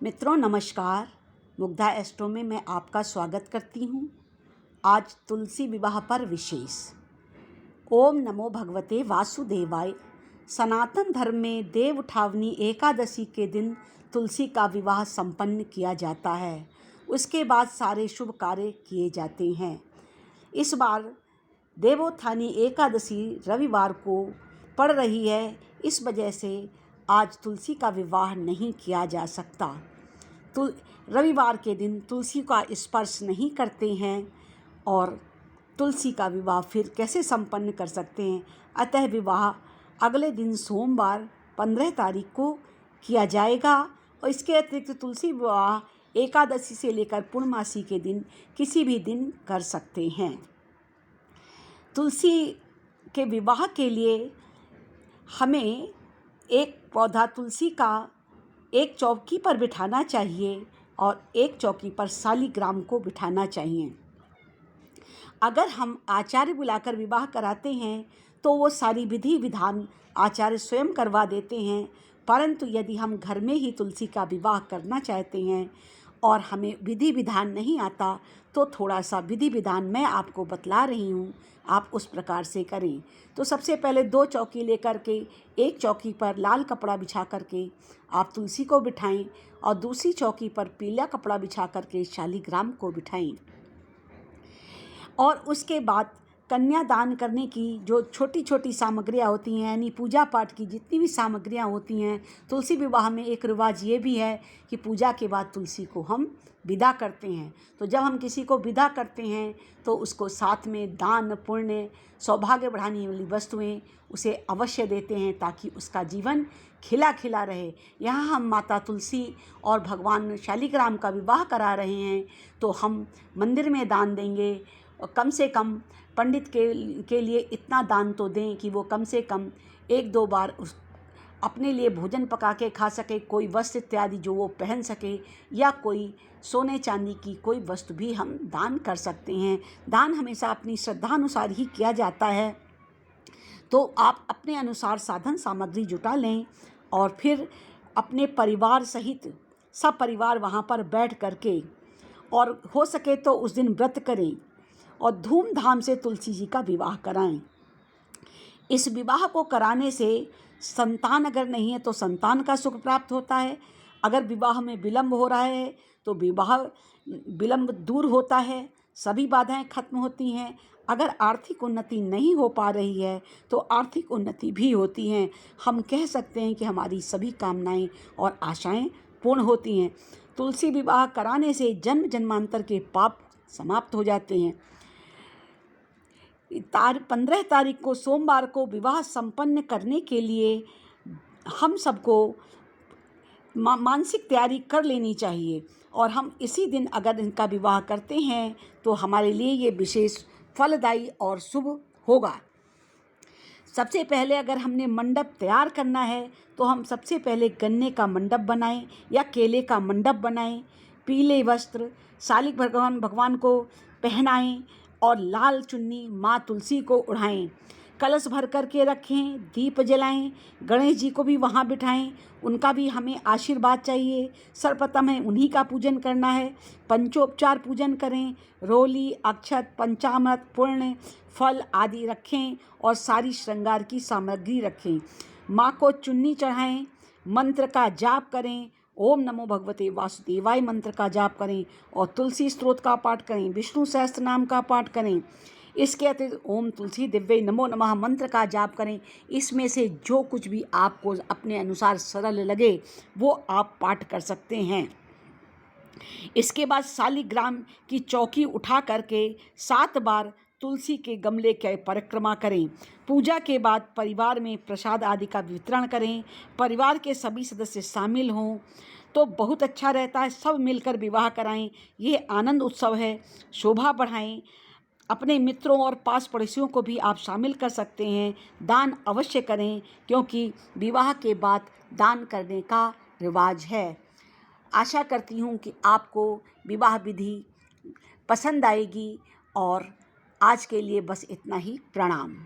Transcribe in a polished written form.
मित्रों नमस्कार। मुग्धा एस्ट्रो में मैं आपका स्वागत करती हूँ। आज तुलसी विवाह पर विशेष। ओम नमो भगवते वासुदेवाय। सनातन धर्म में देव उठावनी एकादशी के दिन तुलसी का विवाह संपन्न किया जाता है। उसके बाद सारे शुभ कार्य किए जाते हैं। इस बार देवोत्थानी एकादशी रविवार को पड़ रही है, इस वजह से आज तुलसी का विवाह नहीं किया जा सकता। रविवार के दिन तुलसी का स्पर्श नहीं करते हैं और तुलसी का विवाह फिर कैसे संपन्न कर सकते हैं। अतः विवाह अगले दिन सोमवार 15 तारीख को किया जाएगा। और इसके अतिरिक्त तुलसी विवाह एकादशी से लेकर पूर्णमासी के दिन किसी भी दिन कर सकते हैं। तुलसी के विवाह के लिए हमें एक पौधा तुलसी का एक चौकी पर बिठाना चाहिए और एक चौकी पर शालिग्राम को बिठाना चाहिए। अगर हम आचार्य बुलाकर विवाह कराते हैं तो वो सारी विधि विधान आचार्य स्वयं करवा देते हैं, परंतु यदि हम घर में ही तुलसी का विवाह करना चाहते हैं और हमें विधि विधान नहीं आता तो थोड़ा सा विधि विधान मैं आपको बतला रही हूँ, आप उस प्रकार से करें। तो सबसे पहले 2 चौकी लेकर के एक चौकी पर लाल कपड़ा बिछा करके आप तुलसी को बिठाएं और दूसरी चौकी पर पीला कपड़ा बिछा करके शालिग्राम को बिठाएं। और उसके बाद कन्यादान करने की जो छोटी छोटी सामग्रियाँ होती हैं, यानी पूजा पाठ की जितनी भी सामग्रियाँ होती हैं, तुलसी विवाह में एक रिवाज ये भी है कि पूजा के बाद तुलसी को हम विदा करते हैं। तो जब हम किसी को विदा करते हैं तो उसको साथ में दान पुण्य सौभाग्य बढ़ाने वाली वस्तुएं उसे अवश्य देते हैं ताकि उसका जीवन खिला खिला रहे। यहाँ हम माता तुलसी और भगवान शालिग्राम का विवाह करा रहे हैं तो हम मंदिर में दान देंगे और कम से कम पंडित के लिए इतना दान तो दें कि वो कम से कम 1-2 बार उस अपने लिए भोजन पका के खा सके, कोई वस्त्र इत्यादि जो वो पहन सके, या कोई सोने चांदी की कोई वस्तु भी हम दान कर सकते हैं। दान हमेशा अपनी श्रद्धा अनुसार ही किया जाता है। तो आप अपने अनुसार साधन सामग्री जुटा लें और फिर अपने परिवार सहित सब परिवार वहाँ पर बैठ करके और हो सके तो उस दिन व्रत करें और धूमधाम से तुलसी जी का विवाह कराएं। इस विवाह को कराने से संतान अगर नहीं है तो संतान का सुख प्राप्त होता है। अगर विवाह में विलंब हो रहा है तो विवाह विलंब दूर होता है, सभी बाधाएं खत्म होती हैं। अगर आर्थिक उन्नति नहीं हो पा रही है तो आर्थिक उन्नति भी होती हैं। हम कह सकते हैं कि हमारी सभी कामनाएं और आशाएं पूर्ण होती हैं। तुलसी विवाह कराने से जन्म जन्मांतर के पाप समाप्त हो जाते हैं। 15 तारीख को सोमवार को विवाह संपन्न करने के लिए हम सबको मानसिक तैयारी कर लेनी चाहिए और हम इसी दिन अगर इनका विवाह करते हैं तो हमारे लिए ये विशेष फलदायी और शुभ होगा। सबसे पहले अगर हमने मंडप तैयार करना है तो हम सबसे पहले गन्ने का मंडप बनाएं या केले का मंडप बनाएं, पीले वस्त्र शालिग्राम भगवान को पहनाएं और लाल चुन्नी माँ तुलसी को उड़ाएं, कलश भर करके रखें, दीप जलाएं, गणेश जी को भी वहाँ बिठाएं, उनका भी हमें आशीर्वाद चाहिए। सर्वप्रथम है उन्हीं का पूजन करना है। पंचोपचार पूजन करें, रोली अक्षत पंचामृत पूर्ण फल आदि रखें और सारी श्रृंगार की सामग्री रखें। माँ को चुन्नी चढ़ाएं, मंत्र का जाप करें, ओम नमो भगवते वासुदेवाय मंत्र का जाप करें और तुलसी स्तोत्र का पाठ करें, विष्णु सहस्त्र नाम का पाठ करें। इसके अतिरिक्त ओम तुलसी दिव्य नमो नमः मंत्र का जाप करें। इसमें से जो कुछ भी आपको अपने अनुसार सरल लगे वो आप पाठ कर सकते हैं। इसके बाद शालिग्राम की चौकी उठा करके 7 बार तुलसी के गमले की परिक्रमा करें। पूजा के बाद परिवार में प्रसाद आदि का वितरण करें। परिवार के सभी सदस्य शामिल हों तो बहुत अच्छा रहता है। सब मिलकर विवाह कराएं। ये आनंद उत्सव है, शोभा बढ़ाएं। अपने मित्रों और पास पड़ोसियों को भी आप शामिल कर सकते हैं। दान अवश्य करें क्योंकि विवाह के बाद दान करने का रिवाज है। आशा करती हूँ कि आपको विवाह विधि पसंद आएगी और आज के लिए बस इतना ही। प्रणाम।